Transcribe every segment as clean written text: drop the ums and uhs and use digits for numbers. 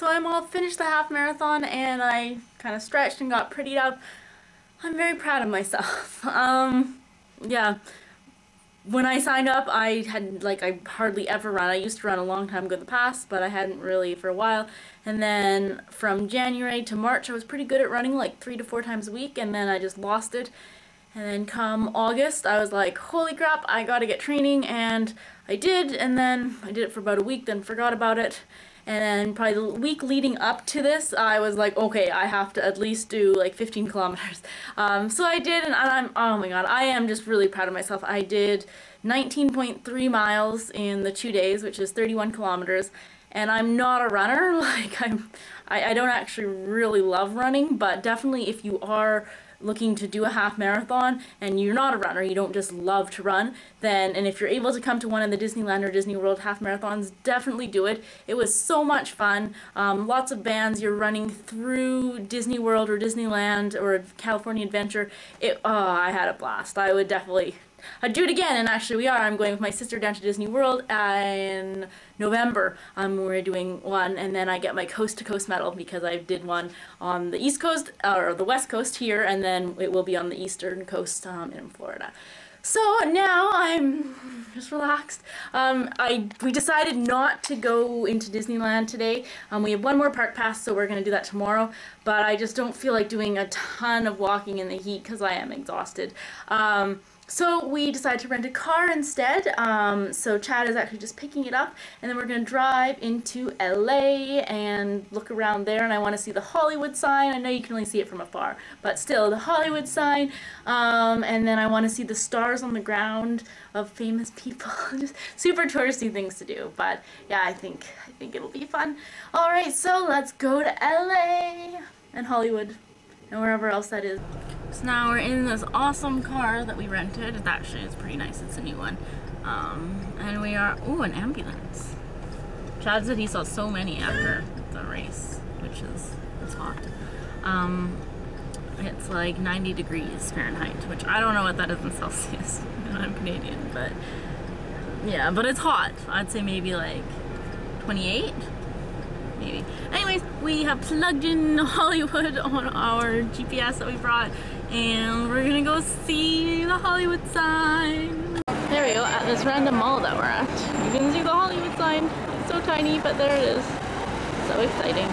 So I'm all finished the half marathon and I kind of stretched and got prettied up. I'm very proud of myself. Yeah. When I signed up, I hardly ever run. I used to run a long time ago in the past, but I hadn't really for a while. And then from January to March, I was pretty good at running, like 3 to 4 times a week, and then I just lost it. And then come August, I was like, holy crap, I gotta get training, and I did, and then I did it for about a week, then forgot about it. And then probably the week leading up to this, I was like, okay, I have to at least do like 15 kilometers. So I did, and I'm, oh my god, I am just really proud of myself. I did 19.3 miles in the 2 days, which is 31 kilometers. And I'm not a runner, like I don't actually really love running, but definitely if you are looking to do a half marathon and you're not a runner, you don't just love to run, then, and if you're able to come to one of the Disneyland or Disney World half marathons, definitely do it. It was so much fun. Lots of bands, you're running through Disney World or Disneyland or California Adventure. I had a blast. I would definitely, I'd do it again, and actually I'm going with my sister down to Disney World in November. We're doing one, and then I get my coast-to-coast medal because I did one on the East Coast, or the West Coast here, and then it will be on the Eastern Coast in Florida. So now I'm just relaxed. We decided not to go into Disneyland today. We have one more park pass, so we're going to do that tomorrow, but I just don't feel like doing a ton of walking in the heat because I am exhausted. So we decided to rent a car instead. So Chad is actually just picking it up, and then we're going to drive into LA and look around there, and I want to see the Hollywood sign. I know you can only see it from afar, but still the Hollywood sign. And then I want to see the stars on the ground of famous people. Just super touristy things to do, but yeah, I think it'll be fun. All right, so let's go to LA and Hollywood and wherever else that is. So now we're in this awesome car that we rented. It actually is pretty nice. It's a new one. And we are, ooh, an ambulance. Chad said he saw so many after the race, which is, it's hot. It's like 90 degrees Fahrenheit, which I don't know what that is in Celsius. I'm Canadian, but yeah, but it's hot. I'd say maybe like 28. Maybe. Anyways, we have plugged in Hollywood on our GPS that we brought, and we're gonna go see the Hollywood sign. There we go, at this random mall that we're at. You can see the Hollywood sign. It's so tiny, but there it is. So exciting.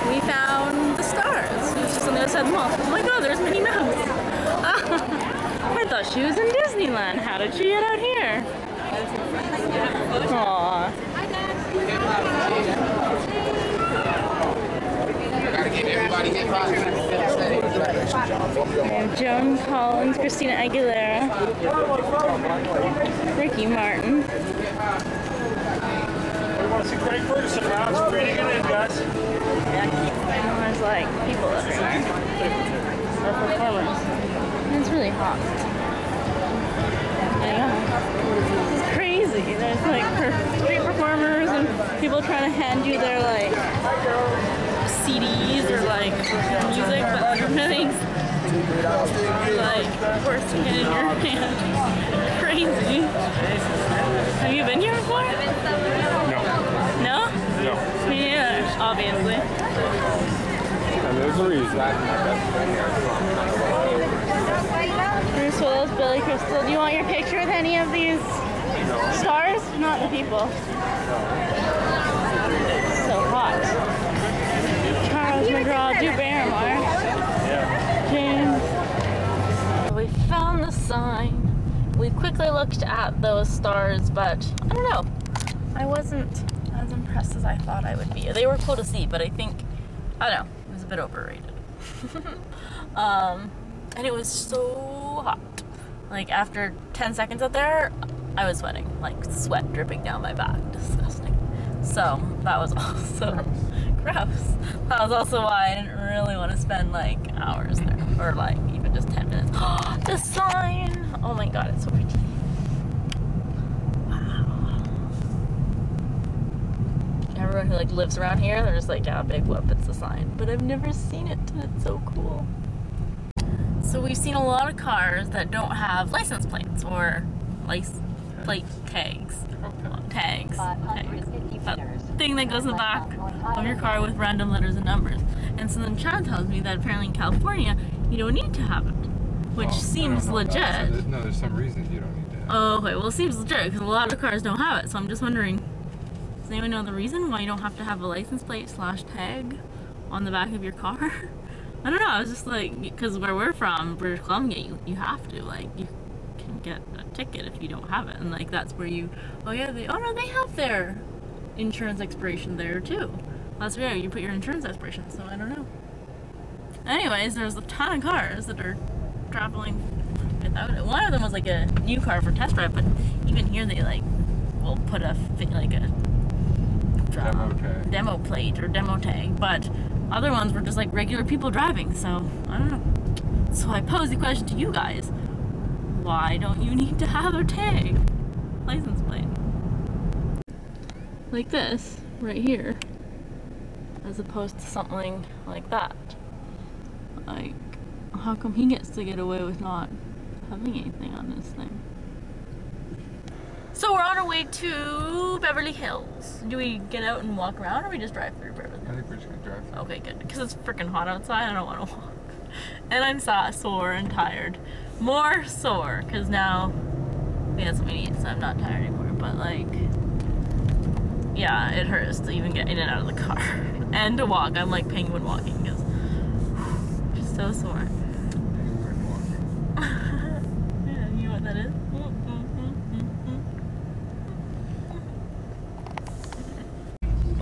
We found the stars. It's just on the other side of the mall. Oh my god, there's Minnie Mouse. I thought she was in Disneyland. How did she get out here? Aww. And Joan Collins, Christina Aguilera, Ricky Martin. We want to see Craig Ferguson now. It's reading it in, guys. And there's like people everywhere. They're performers. And it's really hot. Yeah. This is crazy. There's like street performers and people trying to hand you their like CDs or like music, but everything's like forcing it in your hand. Crazy. Have you been here before? No. No? No. Me neither, obviously. And there's a reason. Bruce Willis, Billy Crystal. Do you want your picture with any of these stars? Not the people. So hot. Charles McGraw, Drew Barrymore. James. We found the sign. We quickly looked at those stars, but I don't know. I wasn't as impressed as I thought I would be. They were cool to see, but I don't know, it was a bit overrated. And it was so hot. Like after 10 seconds out there, I was sweating, like sweat dripping down my back. Disgusting. So that was also gross. That was also why I didn't really want to spend like hours there, or like even just 10 minutes. The sign! Oh my god, it's so pretty. Wow. Everyone who like lives around here, they're just like, yeah, big whoop, it's the sign. But I've never seen it, and it's so cool. So we've seen a lot of cars that don't have license plates or plate tags. Tags. that thing that goes in the back of your car with random letters and numbers. And so then Chad tells me that apparently in California you don't need to have it, which seems legit. No, there's some reasons you don't need to have it. Oh, okay. Well, it seems legit because a lot of cars don't have it. So I'm just wondering, does anyone know the reason why you don't have to have a license plate / tag on the back of your car? I don't know. I was just like, because where we're from, British Columbia, you have to, like, you can get a ticket if you don't have it. And, like, that's where you, oh yeah, they have their insurance expiration there, too. That's where you put your insurance expiration, so I don't know. Anyways, there's a ton of cars that are traveling without it. One of them was, like, a new car for test drive, but even here they, like, will put a demo plate or demo tag, but other ones were just like regular people driving, so I don't know. So I pose the question to you guys, why don't you need to have a tag? License plate. Like this, right here, as opposed to something like that. Like, how come he gets to get away with not having anything on this thing? So we're on our way to Beverly Hills. Do we get out and walk around, or we just drive through Beverly Hills? I think we're just gonna drive through. Okay, good. Because it's freaking hot outside. I don't want to walk. And I'm sore and tired. More sore, because now we had something to eat, so I'm not tired anymore. But, like, yeah, it hurts to even get in and out of the car. And to walk. I'm like penguin walking, because just so sore. Penguin walking. Yeah, you know what that is?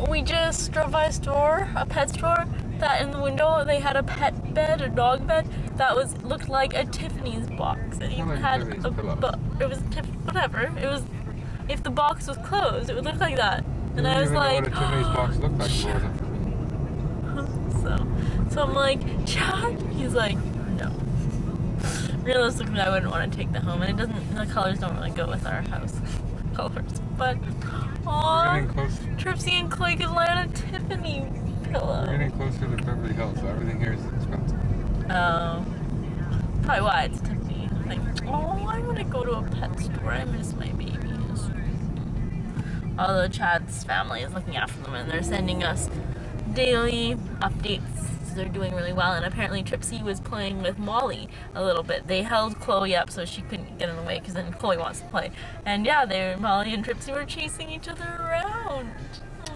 We just drove by a pet store, that in the window they had a pet bed, a dog bed, that looked like a Tiffany's box. It even had it was whatever. It was, if the box was closed, it would look like that. And I was like, what a Tiffany's box looked like if it wasn't for me. So I'm like, Chad? He's like, no. Realistically, I wouldn't want to take that home, and the colors don't really go with our house colors. But We're getting close. Tripsy and Chloe could land a Tiffany pillow. We're getting closer to Beverly Hills, so everything here is expensive. Oh. Probably why it's Tiffany. Like, oh, I want to go to a pet store. I miss my babies. Although Chad's family is looking after them, and they're sending us daily updates. So they're doing really well, and apparently Tripsy was playing with Molly a little bit. They held Chloe up so she couldn't get in the way, because then Chloe wants to play. And yeah, Molly and Tripsy were chasing each other around.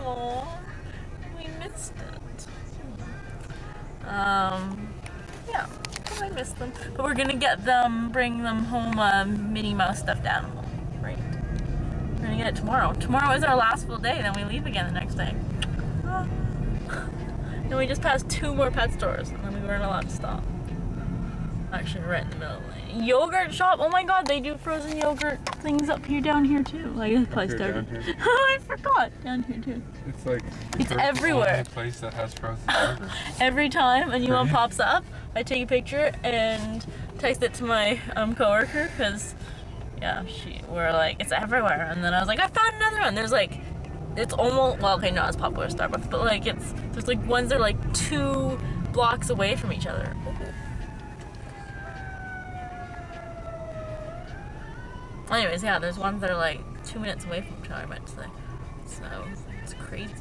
Aww, we missed it. Yeah, I missed them. But we're gonna bring them home a Minnie Mouse stuffed animal, right? We're gonna get it tomorrow. Tomorrow is our last full day, then we leave again the next day. And we just passed 2 more pet stores, and then we weren't allowed to stop. Actually, right in the middle of the lane. Yogurt shop! Oh my god, they do frozen yogurt things down here too. Like, this place started. I forgot! Down here too. It's like, it's everywhere. The only place that has frozen yogurt. Every time a new one pops up, I take a picture and text it to my coworker, because, yeah, we're like, it's everywhere. And then I was like, I found another one. There's like, it's almost, well, okay, not as popular as Starbucks, but like there's like ones that are like 2 blocks away from each other. Anyways, yeah, there's ones that are like 2 minutes away from each other, I meant to say. So, it's crazy.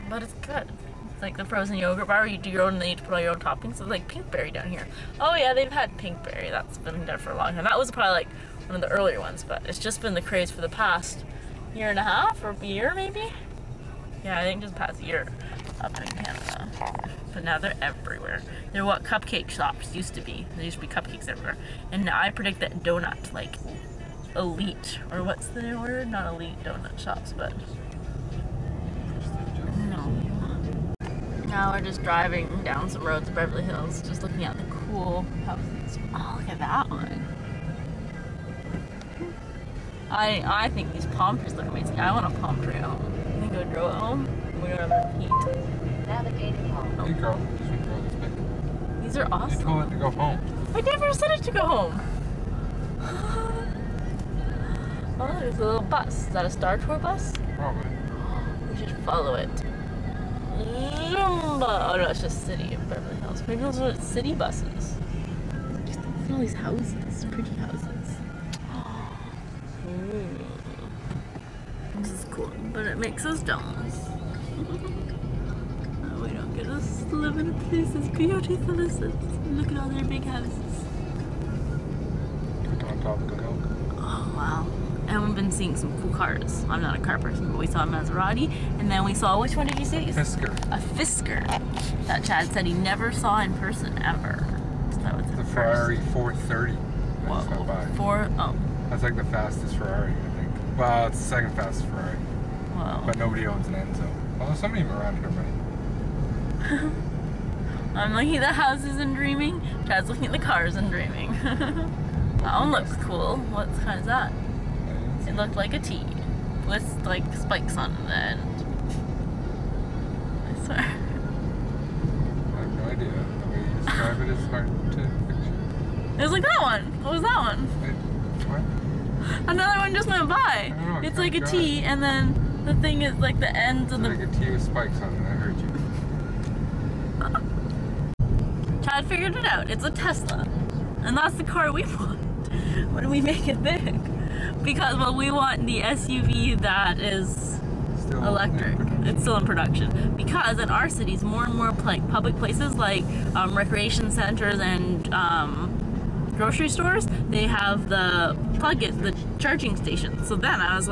But it's good. It's like the frozen yogurt bar, you do your own, and then you put all your own toppings. So it's like pinkberry down here. Oh yeah, they've had pinkberry. That's been there for a long time. That was probably like one of the earlier ones, but it's just been the craze for the past year and a half, or a year maybe? Yeah, I think just past year up in Canada. But now they're everywhere. They're what cupcake shops used to be. There used to be cupcakes everywhere. And now I predict that donut, like elite, or what's the new word? Not elite donut shops, but no. Now we're just driving down some roads of Beverly Hills, just looking at the cool houses. Oh, look at that one. I think these palm trees look amazing. I want a palm tree at home. I think I would grow at home. We don't have enough heat. Navigating home. Hey girl, this one girl, this big. These are awesome. You told it to go home. I never said it to go home. Oh, there's a little bus. Is that a Star Tour bus? Probably. We should follow it. Zumba. Oh no, it's just city of Beverly Hills. Maybe those are city buses. Just look at all these houses, pretty houses. This is cool, but it makes us jealous. We don't get to live in a place as beautiful as this. Look at all their big houses. On top of the hill. Oh, wow. And we've been seeing some cool cars. I'm not a car person, but we saw a Maserati, and then we saw, which one did you see? Fisker. A Fisker that Chad said he never saw in person ever. So that was The Ferrari 430. Whoa. That's not bad. Oh. That's like the fastest Ferrari, I think. Well, it's the second fastest Ferrari. Wow. But nobody owns an Enzo. Although somebody around here might. I'm looking at the houses and dreaming. Chad's looking at the cars and dreaming. That one looks cool. What kind is that? It looked like a T with like spikes on the end. I swear. I have no idea. The way you describe it is hard to picture. It was like that one. What was that one? What? Another one just went by. I don't know, It's like a T, and then the thing is like the ends of the. Like a T with spikes on it. I heard you. Chad figured it out. It's a Tesla, and that's the car we want when we make it big. Because we want the SUV that is Still electric. It's still in production. Because in our cities, more and more public places like recreation centers and grocery stores, they have the the charging station. So then I'm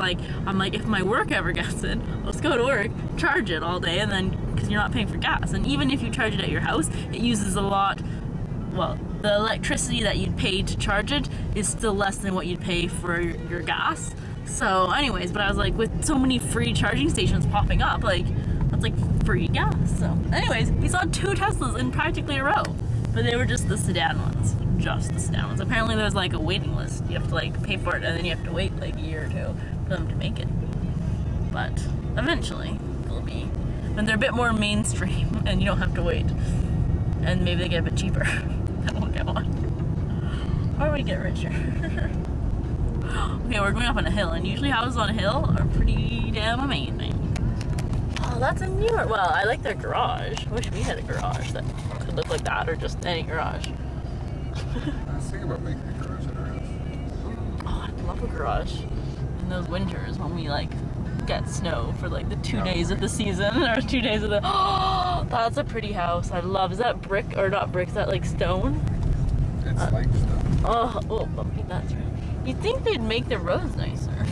like, if my work ever gets it, let's go to work, charge it all day, and then because you're not paying for gas. And even if you charge it at your house, it uses a lot. Well, the electricity that you'd pay to charge it is still less than what you'd pay for your gas. So anyways, but I was like, with so many free charging stations popping up, like, that's like free gas. So anyways, we saw 2 Teslas in practically a row, but they were just the sedan ones. Just the sedan ones. Apparently there's like a waiting list. You have to like pay for it, and then you have to wait like a year or 2 for them to make it. But eventually they'll be, when they're a bit more mainstream and you don't have to wait. And maybe they get a bit cheaper. Then we'll get one. Or we get richer. Okay, we're going up on a hill, and usually houses on a hill are pretty damn amazing. Oh, that's a newer. Well, I like their garage. I wish we had a garage that could look like that, or just any garage. I was thinking about making a garage at our house. Oh, I'd love a garage in those winters when we like get snow for like the 2 days of the season, or 2 days of the. Oh, that's a pretty house. I love. Is that brick or not brick? Is that like stone? It's like stuff. Oh, bumpy. That's right. You'd think they'd make the roads nicer,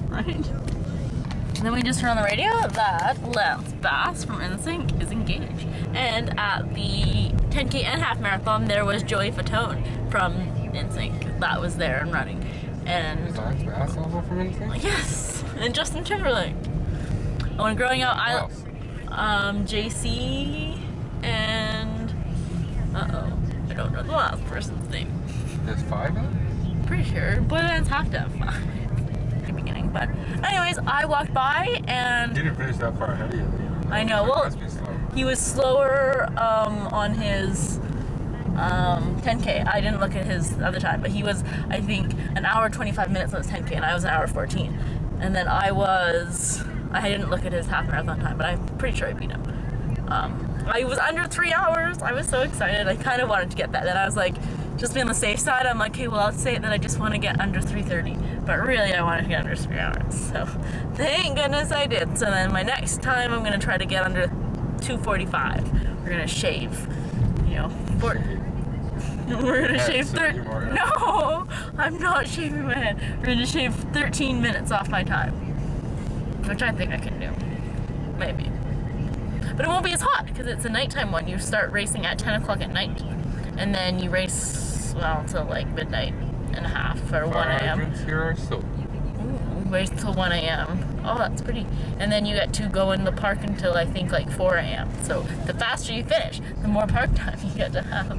right? And then we just heard on the radio that Lance Bass from NSYNC is engaged, and at the 10K and half marathon there was Joey Fatone from NSYNC that was there and running. And Is Lance Bass also from anything? yes, and Justin Timberlake. When growing up, JC and I don't know the last person's name. There's 5 of them? Pretty sure boy bands have to have 5 at the beginning. But anyways, I walked by and You didn't finish that far ahead of you. I know. It Well, must be slow. he was slower on his 10K. I didn't look at his other time, but he was, I think, an hour 25 minutes on his 10K, and I was an hour 14. And then I didn't look at his half marathon time, but I'm pretty sure I beat him. I was under 3 hours. I was so excited. I kind of wanted to get that. Then I was like, just be on the safe side. I'm like, okay, well, I'll say that I just want to get under 3:30, but really I wanted to get under 3 hours. So thank goodness I did. So then my next time I'm gonna try to get under 2:45. We're gonna shave, we're gonna shave No, I'm not shaving my head. We're gonna shave 13 minutes off my time, which I think I can do, maybe. But it won't be as hot because it's a nighttime one. You start racing at 10 o'clock at night, and then you race, well, till like midnight and a half or 1 a.m. Here are so. Race till 1 a.m. Oh, that's pretty. And then you get to go in the park until I think like 4 a.m. So the faster you finish, the more park time you get to have.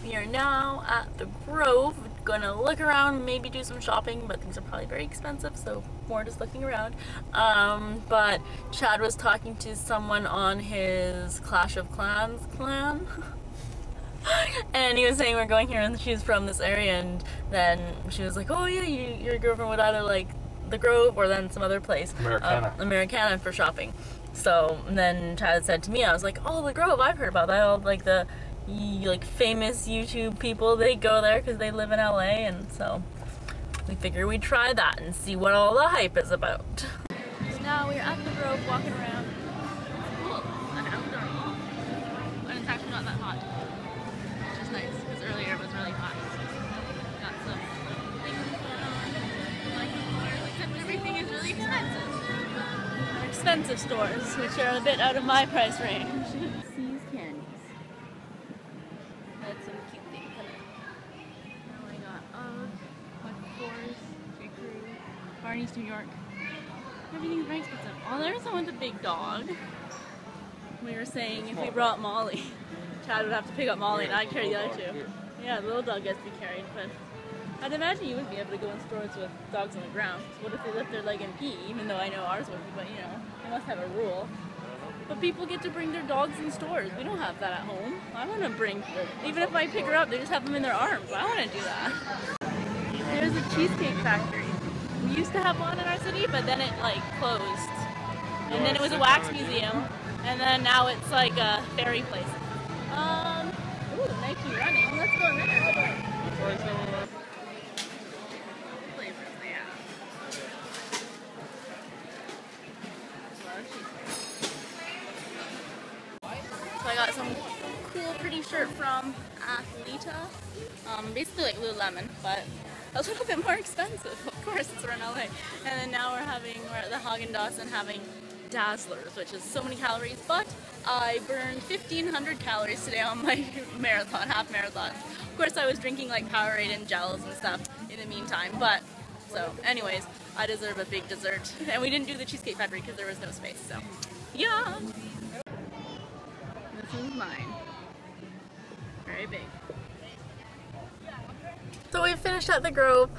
We are now at the Grove. Gonna look around, maybe do some shopping, but things are probably very expensive, so more just looking around. But Chad was talking to someone on his Clash of Clans clan. And he was saying we're going here, and she's from this area, and then she was like, oh yeah, your girlfriend would either like the Grove or then some other place, Americana for shopping. So and then Chad said to me, I was like, oh, the Grove, I've heard about that. All like the famous YouTube people, they go there because they live in LA, and so we figured we'd try that and see what all the hype is about. Now we're at the Grove walking around. Cool, an outdoor walk. And it's actually not that hot, which is nice because earlier it was really hot. Got some things going on, like here, except everything is really expensive. Expensive stores, which are a bit out of my price range. Seas candies. That's some cute things in it. Now I got Michael Kors, J. Crew, Barney's New York. Everything's very expensive. Oh, there's someone with a big dog. We were saying if we brought Molly, Chad would have to pick up Molly and I'd carry the other two. Yeah, the little dog gets to be carried, but I'd imagine you wouldn't be able to go in stores with dogs on the ground. So what if they lift their leg and pee? Even though I know ours wouldn't, but you know, they must have a rule. But people get to bring their dogs in stores. We don't have that at home. I want to bring, even if I pick her up, they just have them in their arms. I want to do that. There's a cheesecake factory. We used to have one in our city, but then it like closed. And then it was a wax museum, and then now it's like a ferry place. Ooh, Nike running. Let's go in there. Flavors they have. So I got some cool, pretty shirt from Athleta. Basically like Lululemon, but a little bit more expensive. Of course, it's around LA. And then now we're at the Haagen-Dazs and having Dazzlers, which is so many calories, but I burned 1,500 calories today on my marathon, half marathon. Of course, I was drinking like Powerade and gels and stuff in the meantime, but so anyways, I deserve a big dessert. And we didn't do the Cheesecake Factory because there was no space, so yeah. This is mine. Very big. So we finished at the Grove.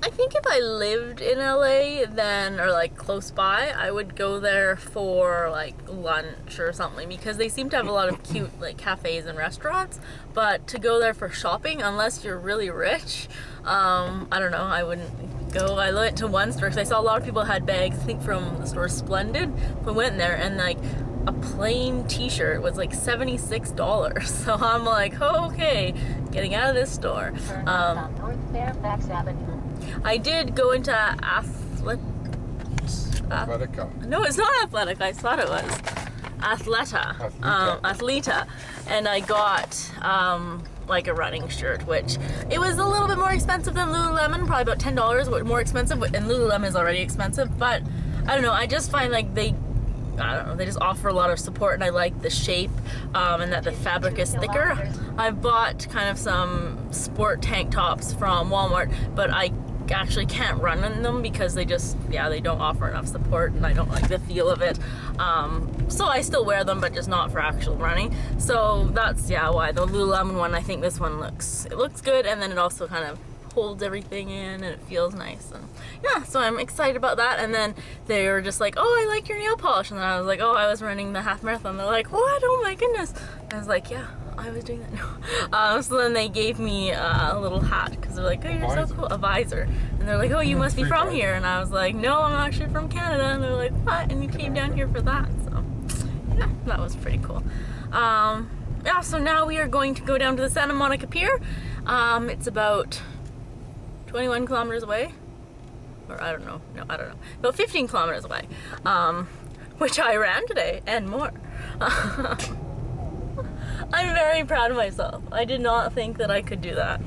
I think if I lived in LA then, or like close by, I would go there for like lunch or something because they seem to have a lot of cute like cafes and restaurants. But to go there for shopping, unless you're really rich, I don't know, I wouldn't go. I went to one store because I saw a lot of people had bags, I think from the store Splendid. We went there and like a plain t-shirt was like $76. So I'm like, oh, okay, getting out of this store. I did go into Athletica. No, it's not Athletic. I thought it was Athleta. And I got like a running shirt, which it was a little bit more expensive than Lululemon, probably about $10 more expensive, and Lululemon is already expensive, but I don't know, I just find like they just offer a lot of support, and I like the shape and that the fabric is thicker. I bought kind of some sport tank tops from Walmart, but I actually can't run in them because they don't offer enough support and I don't like the feel of it. So I still wear them, but just not for actual running. So that's why the Lululemon one, I think this one looks good, and then it also kind of holds everything in and it feels nice, and yeah, so I'm excited about that. And then they were just like, oh, I like your nail polish, and then I was like, oh, I was running the half marathon. They're like, what? Oh my goodness. And I was like, yeah, I was doing that now. So then they gave me a little hat because they're like, oh, you're so cool, a visor, and they're like, oh, you must be from here, and I was like, no, I'm actually from Canada, and they're like, what? And you came down here for that? So yeah, that was pretty cool. Yeah, so now we are going to go down to the Santa Monica Pier. It's about 21 kilometers away, or I don't know, about 15 kilometers away, which I ran today and more. I'm very proud of myself. I did not think that I could do that.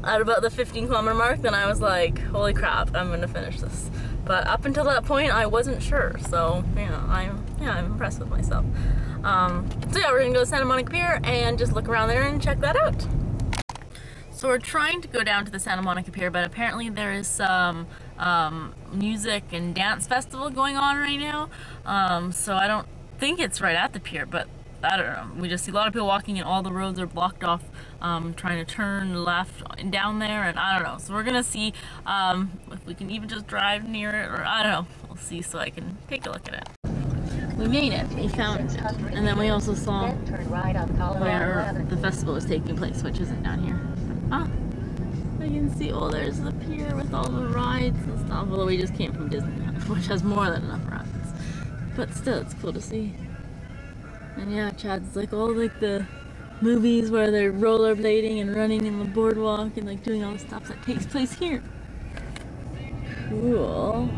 At about the 15 kilometer mark, then I was like, holy crap, I'm gonna finish this. But up until that point, I wasn't sure, so I'm impressed with myself. So yeah, we're gonna go to Santa Monica Pier and just look around there and check that out. So we're trying to go down to the Santa Monica Pier, but apparently there is some music and dance festival going on right now. So I don't think it's right at the pier, but I don't know. We just see a lot of people walking and all the roads are blocked off, trying to turn left and down there, and I don't know. So we're gonna see if we can even just drive near it, or I don't know. We'll see so I can take a look at it. We made it. We found it. And then we also saw where the festival is taking place, which isn't down here. Ah, I can see, oh, there's the pier with all the rides and stuff. Although we just came from Disneyland, which has more than enough rides. But still, it's cool to see. And yeah, Chad's like, oh, like the movies where they're rollerblading and running in the boardwalk and like doing all the stuff that takes place here. Cool.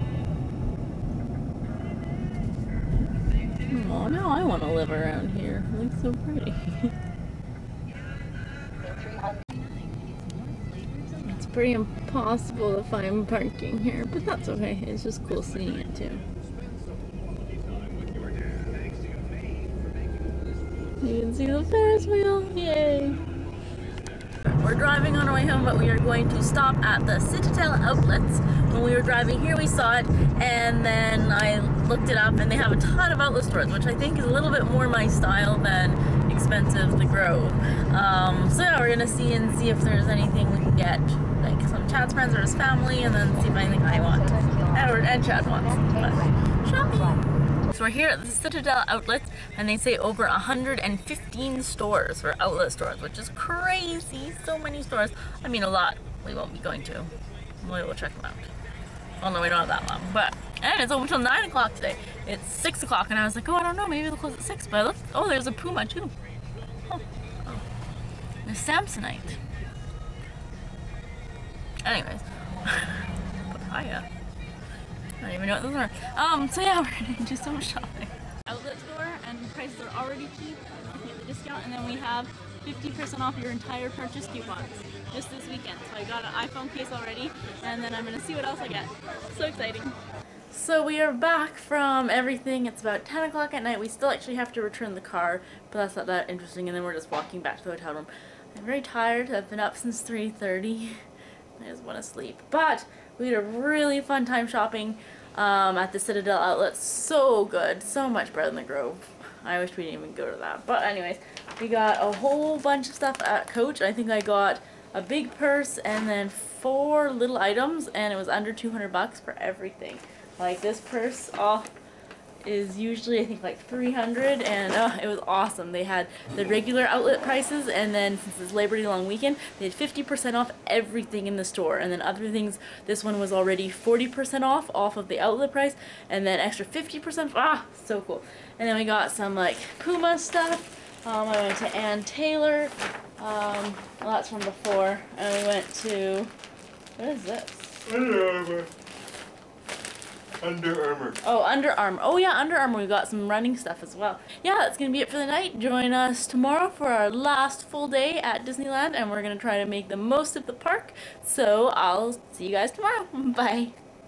Oh, now I want to live around here. It looks so pretty. It's pretty impossible to find parking here, but that's okay. It's just cool seeing it too. You can see the Ferris wheel. Yay! We're driving on our way home, but we are going to stop at the Citadel Outlets. When we were driving here, we saw it, and then I looked it up, and they have a ton of outlet stores, which I think is a little bit more my style than expensive the Grove. So yeah, we're gonna see if there's anything we can get, like some Chad's friends or his family, and then see if anything I want, and Chad wants. But shopping. So we're here at the Citadel Outlets, and they say over 115 stores for outlet stores, which is crazy. So many stores. I mean, a lot we won't be going to. We will check them out. Oh no, we don't have that long. But, and it's open until 9 o'clock today. It's 6 o'clock, and I was like, oh, I don't know, maybe they'll close at 6. But I looked, oh, there's a Puma too. Oh. There's Samsonite. Anyways. Papaya. I don't even know what those are. So yeah, we're gonna do some shopping. Outlet store, and prices are already cheap. You get the discount, and then we have 50% off your entire purchase coupons just this weekend. So I got an iPhone case already, and then I'm gonna see what else I get. So exciting. So we are back from everything. It's about 10 o'clock at night. We still actually have to return the car, but that's not that interesting, and then we're just walking back to the hotel room. I'm very tired. I've been up since 3:30. I just want to sleep. But we had a really fun time shopping at the Citadel Outlets. So good. So much better than the Grove. I wish we didn't even go to that. But anyways, we got a whole bunch of stuff at Coach. I think I got a big purse and then 4 little items, and it was under 200 bucks for everything. Like this purse, is usually I think like 300, and it was awesome. They had the regular outlet prices, and then since it's Labor Day long weekend, they had 50% off everything in the store, and then other things, this one was already 40% off of the outlet price, and then extra 50%. So cool. And then we got some like Puma stuff. I went to Ann Taylor. Well, that's from before, and we went to, what is this? Under Armour. Oh, Under Armour. Oh yeah, Under Armour. We got some running stuff as well. Yeah, that's gonna be it for the night. Join us tomorrow for our last full day at Disneyland, and we're gonna try to make the most of the park. So I'll see you guys tomorrow. Bye.